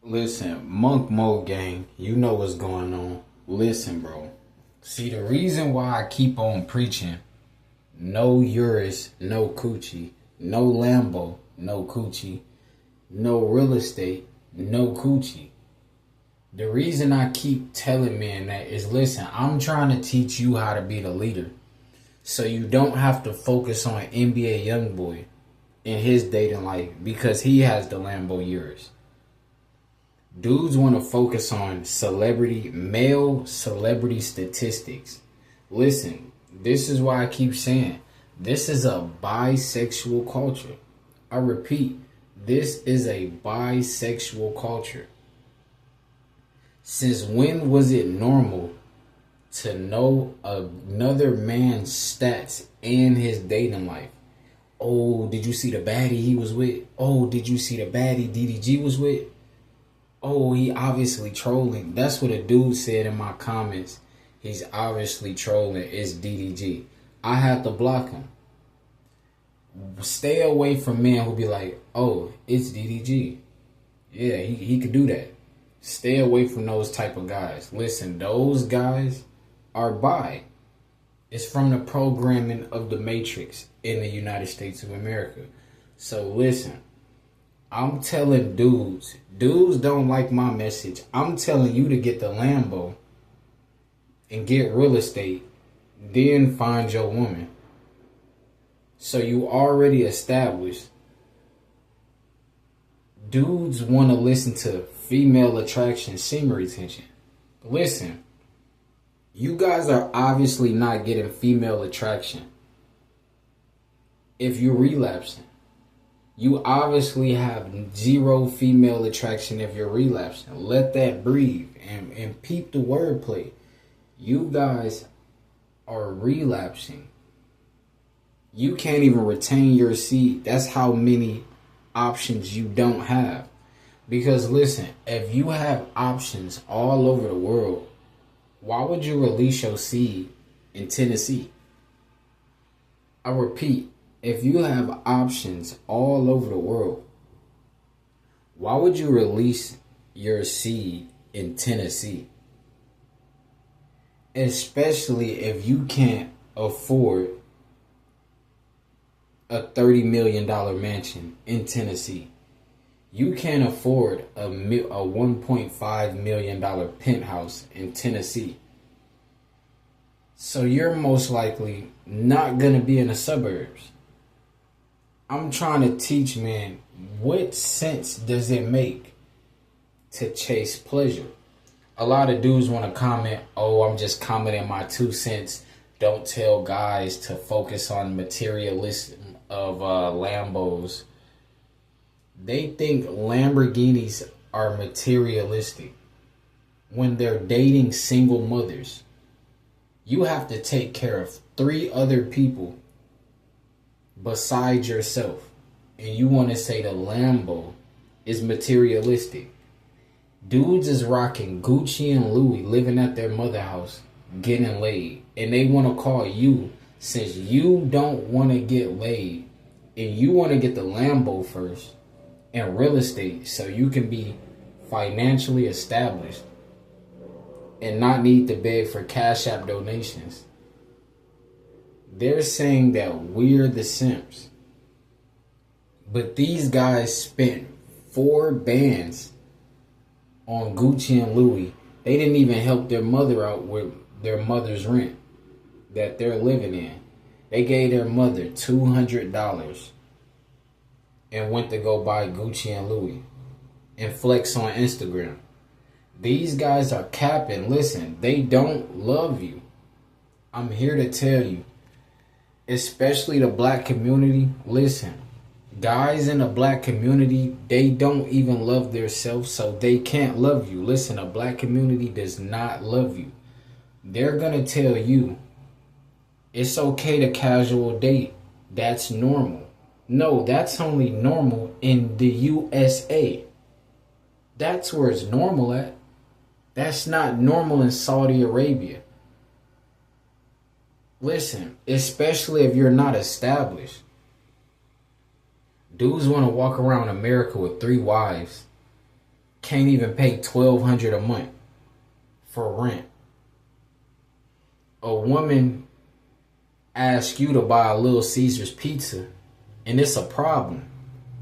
Listen, Monk Mo gang, you know what's going on. Listen, bro. See, the reason why I keep on preaching, no Urus, no coochie, no Lambo, no coochie, no real estate, no coochie. The reason I keep telling men that is, listen, I'm trying to teach you how to be the leader. So you don't have to focus on NBA Youngboy in his dating life because he has the Lambo Urus. Dudes want to focus on male celebrity statistics. Listen, this is why I keep saying this is a bisexual culture. I repeat, this is a bisexual culture. Since when was it normal to know another man's stats and his dating life? Oh, did you see the baddie he was with? Oh, did you see the baddie DDG was with? Oh, he obviously trolling. That's what a dude said in my comments. He's obviously trolling. It's DDG. I have to block him. Stay away from men who be like, oh, it's DDG. Yeah, he could do that. Stay away from those type of guys. Listen, those guys are bi. It's from the programming of the Matrix in the United States of America. So listen, I'm telling dudes don't like my message. I'm telling you to get the Lambo and get real estate, then find your woman. So you already established. Dudes want to listen to female attraction, semen retention. Listen, you guys are obviously not getting female attraction if you're relapsing. You obviously have zero female attraction if you're relapsing. Let that breathe and peep the wordplay. You guys are relapsing. You can't even retain your seed. That's how many options you don't have. Because listen, if you have options all over the world, why would you release your seed in Tennessee? I repeat, if you have options all over the world, why would you release your seed in Tennessee? Especially if you can't afford a $30 million mansion in Tennessee. You can't afford a $1.5 million penthouse in Tennessee. So you're most likely not going to be in the suburbs. I'm trying to teach men, what sense does it make to chase pleasure? A lot of dudes want to comment, oh, I'm just commenting my 2 cents. Don't tell guys to focus on materialism of Lambos. They think Lamborghinis are materialistic when they're dating single mothers. You have to take care of 3 other people besides yourself. And you want to say the Lambo is materialistic. Dudes is rocking Gucci and Louis, living at their mother house, getting laid. And they want to call you, since you don't want to get laid and you want to get the Lambo first and real estate so you can be financially established and not need to beg for Cash App donations. They're saying that we're the simps. But these guys spent 4 bands on Gucci and Louis. They didn't even help their mother out with their mother's rent that they're living in. They gave their mother $200 and went to go buy Gucci and Louis and flex on Instagram. These guys are capping. Listen, they don't love you. I'm here to tell you, especially the black community. Listen, guys in the black community, they don't even love themselves, so they can't love you. Listen, a black community does not love you. They're going to tell you it's okay to casual date. That's normal. No, that's only normal in the USA. That's where it's normal at. That's not normal in Saudi Arabia. Listen, especially if you're not established. Dudes want to walk around America with 3 wives can't even pay $1,200 a month for rent. A woman asks you to buy a Little Caesars pizza, and it's a problem.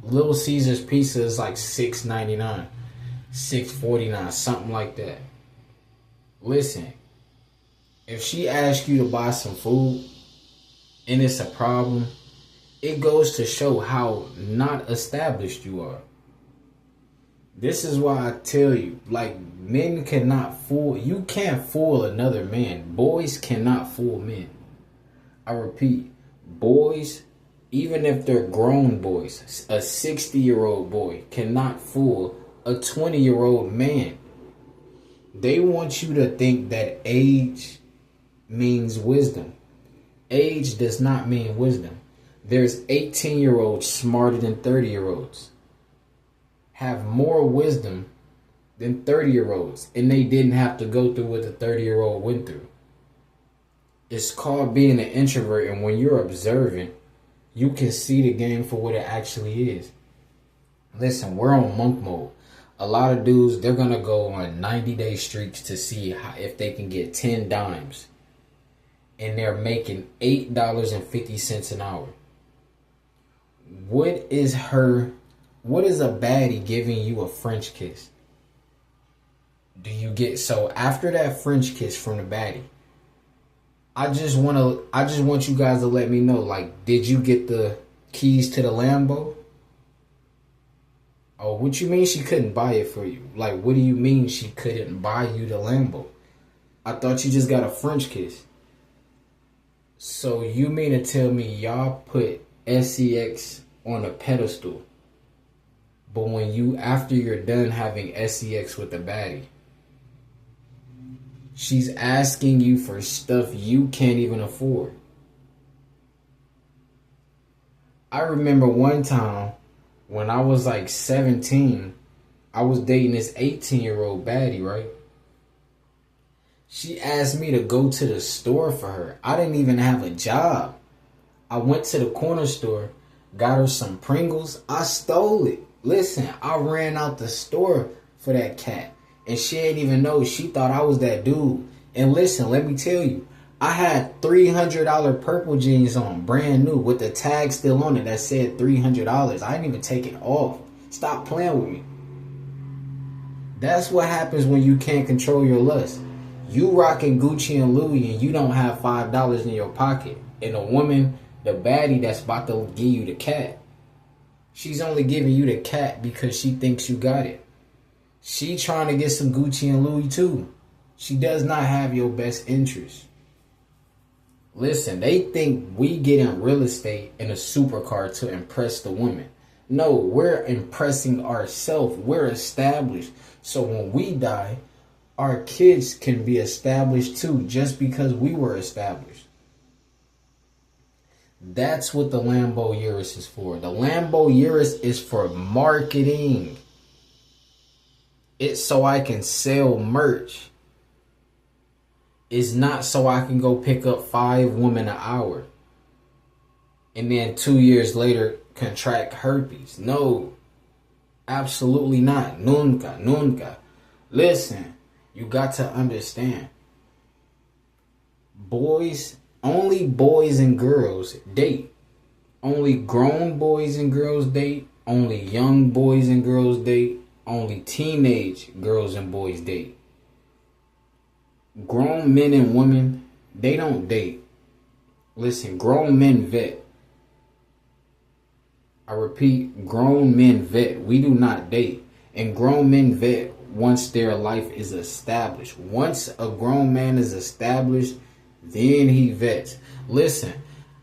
Little Caesars pizza is like $6.99, $6.49, something like that. Listen, if she asks you to buy some food and it's a problem, it goes to show how not established you are. This is why I tell you, like, men cannot fool. You can't fool another man. Boys cannot fool men. I repeat, boys, even if they're grown boys, a 60-year-old boy cannot fool a 20-year-old man. They want you to think that age means wisdom. Age does not mean wisdom. There's 18-year-olds smarter than 30-year-olds. Have more wisdom than 30-year-olds. And they didn't have to go through what the 30-year-old went through. It's called being an introvert. And when you're observant, you can see the game for what it actually is. Listen, we're on monk mode. A lot of dudes, they're going to go on 90-day streaks to see if they can get 10 dimes. And they're making $8.50 an hour. What is a baddie giving you a French kiss? So after that French kiss from the baddie, I just want you guys to let me know, like, did you get the keys to the Lambo? Oh, what you mean she couldn't buy it for you? Like, what do you mean she couldn't buy you the Lambo? I thought you just got a French kiss. So you mean to tell me y'all put SEX on a pedestal, but after you're done having SEX with the baddie, she's asking you for stuff you can't even afford? I remember one time when I was like 17, I was dating this 18-year-old baddie, right? She asked me to go to the store for her. I didn't even have a job. I went to the corner store, got her some Pringles. I stole it. Listen, I ran out the store for that cat. And she didn't even know. She thought I was that dude. And listen, let me tell you, I had $300 purple jeans on, brand new, with the tag still on it that said $300. I didn't even take it off. Stop playing with me. That's what happens when you can't control your lust. You rocking Gucci and Louis and you don't have $5 in your pocket. And a woman, the baddie that's about to give you the cat, she's only giving you the cat because she thinks you got it. She trying to get some Gucci and Louis too. She does not have your best interest. Listen, they think we get in real estate in a supercar to impress the woman. No, we're impressing ourselves. We're established. So when we die, our kids can be established too, just because we were established. That's what the Lambo Urus is for. The Lambo Urus is for marketing. It's so I can sell merch. It's not so I can go pick up 5 women an hour and then 2 years later contract herpes. No, absolutely not. Nunca, nunca. Listen, you got to understand. Only boys and girls date. Only grown boys and girls date. Only young boys and girls date. Only teenage girls and boys date. Grown men and women, they don't date. Listen, grown men vet. I repeat, grown men vet. We do not date. And grown men vet once their life is established. Once a grown man is established, then he vets. Listen,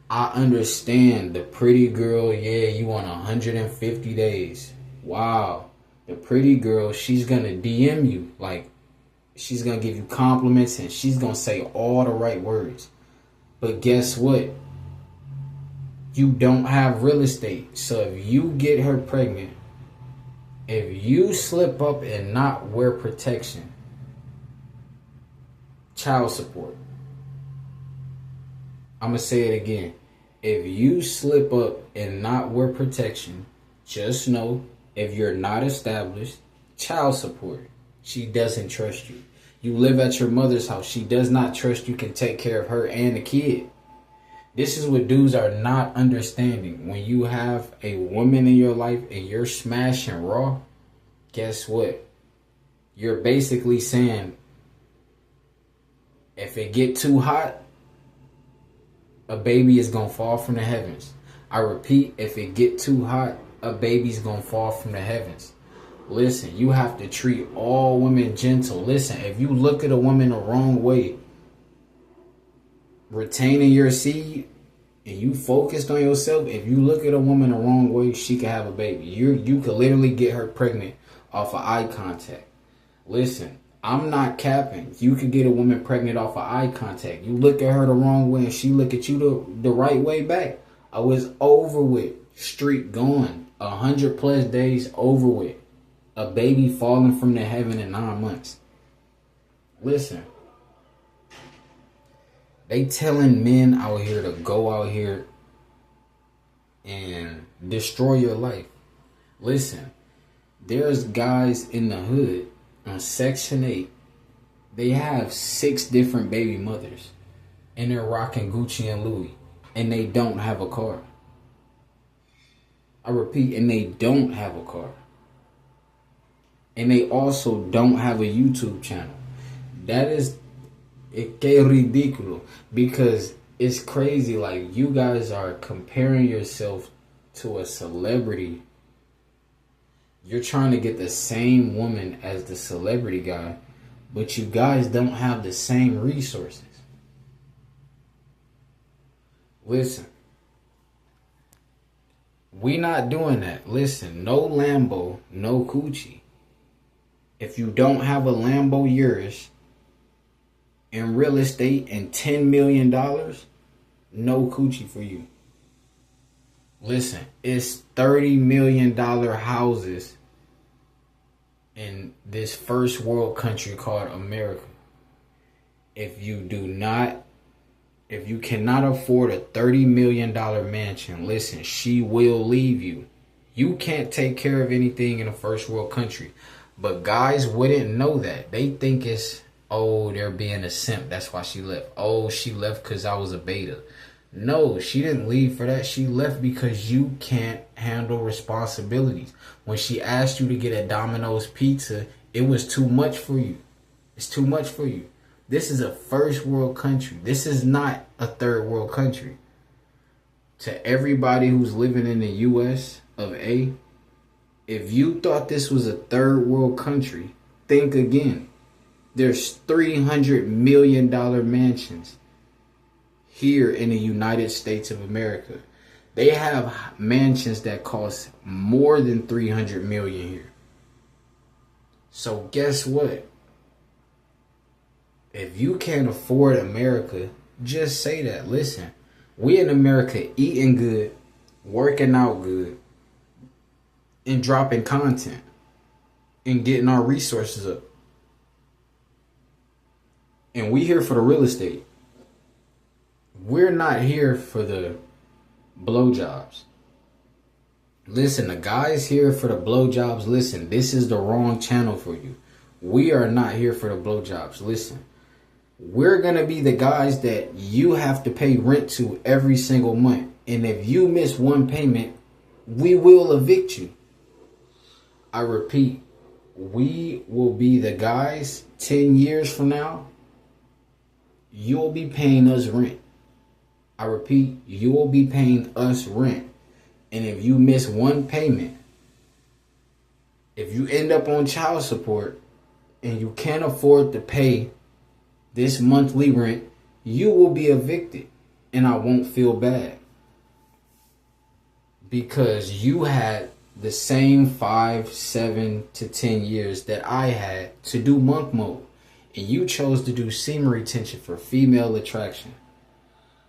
I understand the pretty girl, yeah, you want 150 days. Wow. The pretty girl, she's going to DM you. Like, she's going to give you compliments and she's going to say all the right words. But guess what? You don't have real estate. So if you get her pregnant, if you slip up and not wear protection, child support. I'm going to say it again. If you slip up and not wear protection, just know if you're not established, Child support. She doesn't trust you. You live at your mother's house. She does not trust you can take care of her and the kid. This is what dudes are not understanding. When you have a woman in your life and you're smashing raw, guess what? You're basically saying, if it get too hot, a baby is going to fall from the heavens. I repeat, if it get too hot, a baby's going to fall from the heavens. Listen, you have to treat all women gentle. Listen, if you look at a woman the wrong way, retaining your seed, and you focused on yourself, if you look at a woman the wrong way, she can have a baby. You could literally get her pregnant off of eye contact. Listen, I'm not capping. You could get a woman pregnant off of eye contact. You look at her the wrong way and she look at you the right way back. I was over with. Streak going. 100+ days over with. A baby falling from the heaven in 9 months. Listen. They telling men out here to go out here and destroy your life. Listen. There's guys in the hood on Section 8. They have 6 different baby mothers. And they're rocking Gucci and Louis. And they don't have a car. I repeat, and they don't have a car. And they also don't have a YouTube channel. That is ridículo. Because it's crazy. Like, you guys are comparing yourself to a celebrity. You're trying to get the same woman as the celebrity guy. But you guys don't have the same resources. Listen. We not doing that. Listen, no Lambo, no coochie. If you don't have a Lambo yours in real estate and $10 million, no coochie for you. Listen, it's $30 million houses in this first world country called America. If you cannot afford a $30 million mansion, listen, she will leave you. You can't take care of anything in a first world country. But guys wouldn't know that. They think it's, oh, they're being a simp. That's why she left. Oh, she left because I was a beta. No, she didn't leave for that. She left because you can't handle responsibilities. When she asked you to get a Domino's pizza, it was too much for you. It's too much for you. This is a first world country. This is not a third world country. To everybody who's living in the U.S. of A., if you thought this was a third world country, think again. There's $300 million mansions here in the United States of America. They have mansions that cost more than $300 million here. So guess what? If you can't afford America, just say that. Listen, we in America eating good, working out good, and dropping content and getting our resources up. And we here for the real estate. We're not here for the blowjobs. Listen, the guys here for the blowjobs, listen, this is the wrong channel for you. We are not here for the blowjobs. Listen, we're going to be the guys that you have to pay rent to every single month. And if you miss one payment, we will evict you. I repeat, we will be the guys 10 years from now. You'll be paying us rent. I repeat, you will be paying us rent. And if you miss one payment, if you end up on child support and you can't afford to pay this monthly rent, you will be evicted. And I won't feel bad. Because you had the same 5, 7 to 10 years that I had to do monk mode. And you chose to do semen retention for female attraction.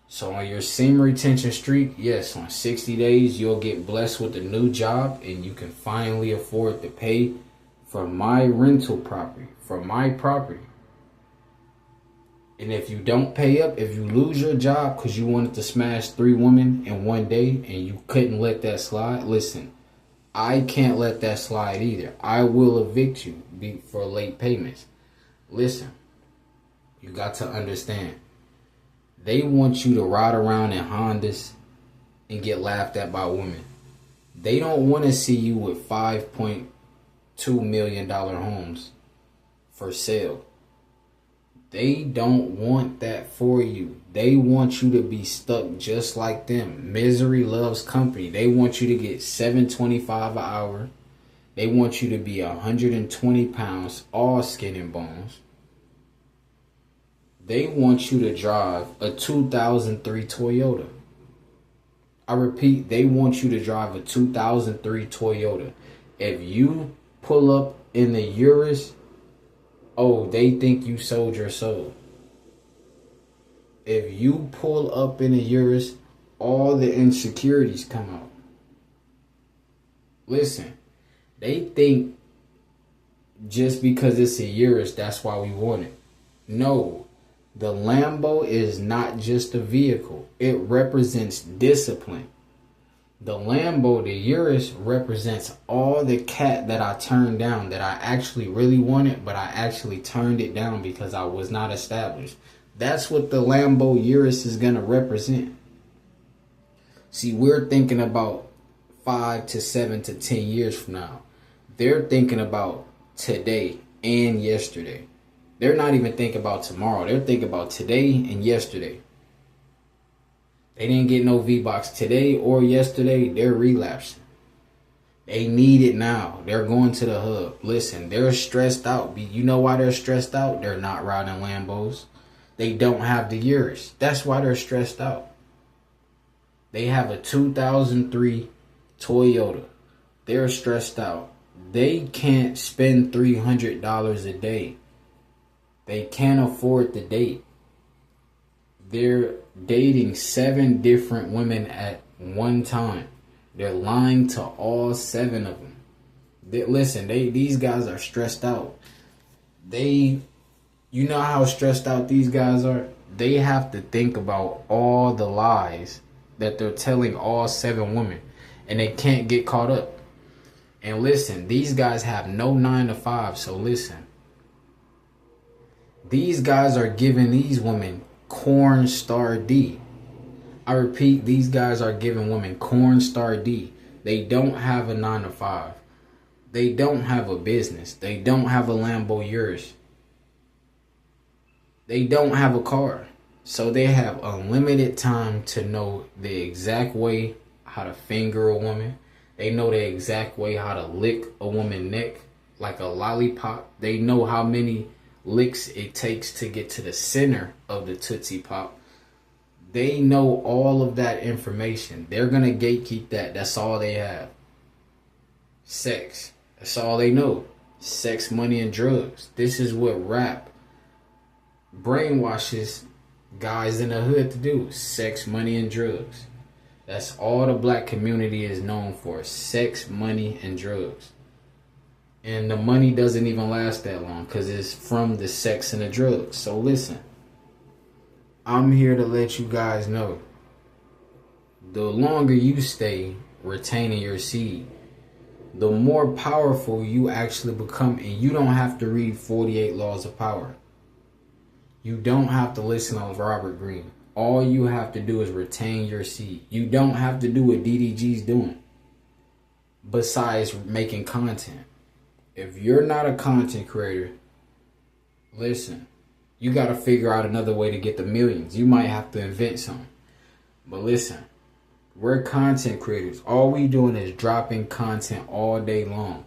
So on your semen retention streak, yes, on 60 days, you'll get blessed with a new job and you can finally afford to pay for my rental property, for my property. And if you don't pay up, if you lose your job because you wanted to smash 3 women in one day and you couldn't let that slide, listen, I can't let that slide either. I will evict you for late payments. Listen, you got to understand. They want you to ride around in Hondas and get laughed at by women. They don't want to see you with $5.2 million homes for sale. They don't want that for you. They want you to be stuck just like them. Misery loves company. They want you to get $7.25 an hour. They want you to be 120 pounds, all skin and bones. They want you to drive a 2003 Toyota. I repeat, they want you to drive a 2003 Toyota. If you pull up in the Urus, oh, they think you sold your soul. If you pull up in a Urus, all the insecurities come out. Listen, they think just because it's a Urus, that's why we want it. No, the Lambo is not just a vehicle. It represents discipline. The Lambo, the Urus, represents all the cat that I turned down, that I actually really wanted, but I actually turned it down because I was not established. That's what the Lambo Urus is going to represent. See, we're thinking about 5 to 7 to 10 years from now. They're thinking about today and yesterday. They're not even thinking about tomorrow. They're thinking about today and yesterday. They didn't get no V-Box today or yesterday. They're relapsing. They need it now. They're going to the hub. Listen, they're stressed out. You know why they're stressed out? They're not riding Lambos. They don't have the Urus. That's why they're stressed out. They have a 2003 Toyota. They're stressed out. They can't spend $300 a day. They can't afford the date. They're dating 7 different women at one time. They're lying to all 7 of them. These guys are stressed out. You know how stressed out these guys are? They have to think about all the lies that they're telling all 7 women, and they can't get caught up. And listen, these guys have no 9 to 5, so listen. These guys are giving these women corn star D. I repeat, these guys are giving women corn star D. They don't have a 9 to 5. They don't have a business. They don't have a Lambo Urus. They don't have a car. So they have unlimited time to know the exact way how to finger a woman. They know the exact way how to lick a woman's neck like a lollipop. They know how many licks it takes to get to the center of the Tootsie Pop. They know all of that information. They're going to gatekeep that. That's all they have. Sex. That's all they know. Sex, money, and drugs. This is what rap brainwashes guys in the hood to do. Sex, money, and drugs. That's all the black community is known for. Sex, money, and drugs. And the money doesn't even last that long because it's from the sex and the drugs. So listen, I'm here to let you guys know, the longer you stay retaining your seed, the more powerful you actually become. And you don't have to read 48 Laws of Power. You don't have to listen to Robert Greene. All you have to do is retain your seed. You don't have to do what DDG's doing besides making content. If you're not a content creator, listen, you got to figure out another way to get the millions. You might have to invent something. But listen, we're content creators. All we doing is dropping content all day long.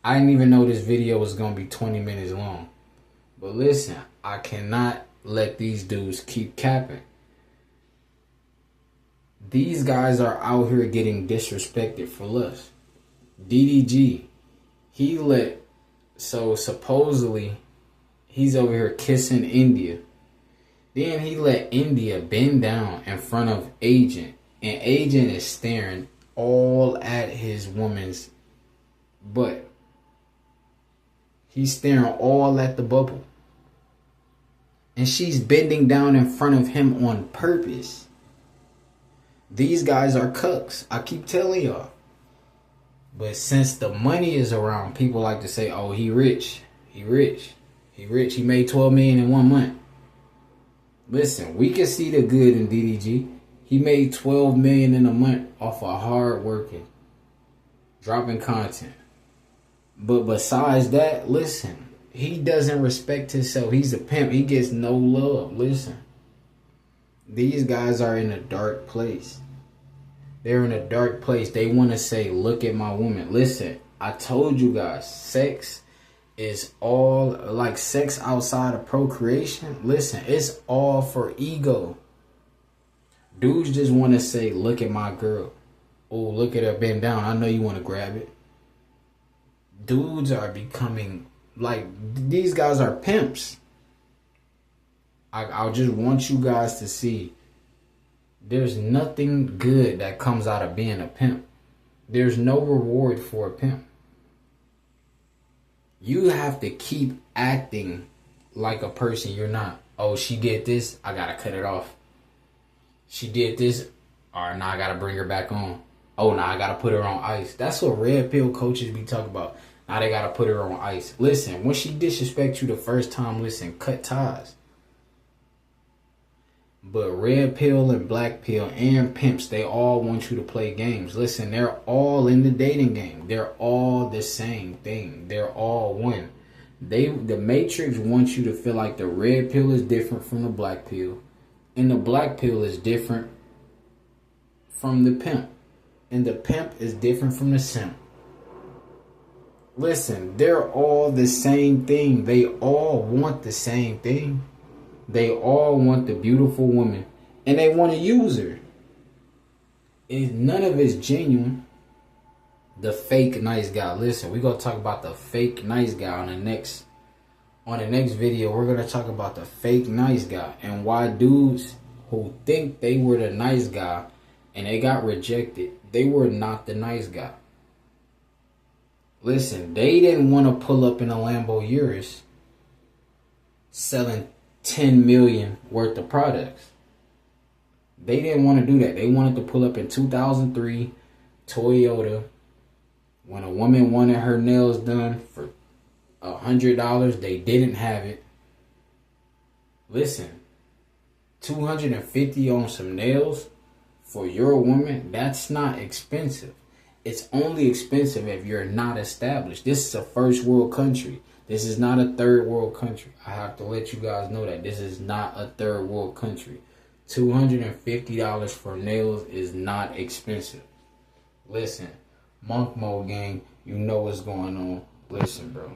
I didn't even know this video was going to be 20 minutes long. But listen, I cannot let these dudes keep capping. These guys are out here getting disrespected for lust. DDG, supposedly he's over here kissing India. Then he let India bend down in front of Agent. And Agent is staring all at his woman's butt. He's staring all at the bubble. And she's bending down in front of him on purpose. These guys are cucks. I keep telling y'all. But since the money is around, people like to say, "Oh, he rich, he rich, he rich. He made 12 million in 1 month." Listen, we can see the good in DDG. He made 12 million in a month off of hard working, dropping content. But besides that, listen, he doesn't respect himself. He's a pimp. He gets no love. Listen, these guys are in a dark place. They're in a dark place. They want to say, "Look at my woman." Listen, I told you guys, sex is all like sex outside of procreation. Listen, it's all for ego. Dudes just want to say, "Look at my girl. Oh, look at her bend down. I know you want to grab it." Dudes are becoming like, these guys are pimps. I just want you guys to see there's nothing good that comes out of being a pimp. There's no reward for a pimp. You have to keep acting like a person you're not. Oh, she did this, I gotta cut it off. She did this, alright, now I gotta bring her back on. Oh, now I gotta put her on ice. That's what red pill coaches be talking about. Now they gotta put her on ice. Listen, when she disrespects you the first time, listen, cut ties. But red pill and black pill and pimps, they all want you to play games. Listen, they're all in the dating game. They're all the same thing. They're all one. The Matrix wants you to feel like the red pill is different from the black pill. And the black pill is different from the pimp. And the pimp is different from the simp. Listen, they're all the same thing. They all want the same thing. They all want the beautiful woman. And they want to use her. None of it's genuine. The fake nice guy. Listen, we're going to talk about the fake nice guy on the next video. We're going to talk about the fake nice guy. And why dudes who think they were the nice guy and they got rejected, they were not the nice guy. Listen, they didn't want to pull up in a Lambo Urus selling 10 million worth of products. They didn't want to do that. They wanted to pull up in 2003 Toyota when a woman wanted her nails done for $100. They didn't have it. Listen, $250 on some nails for your woman, that's not expensive. It's only expensive if you're not established. This is a first world country. This is not a third world country. I have to let you guys know that. This is not a third world country. $250 for nails is not expensive. Listen, Monk Mode gang, you know what's going on. Listen, bro.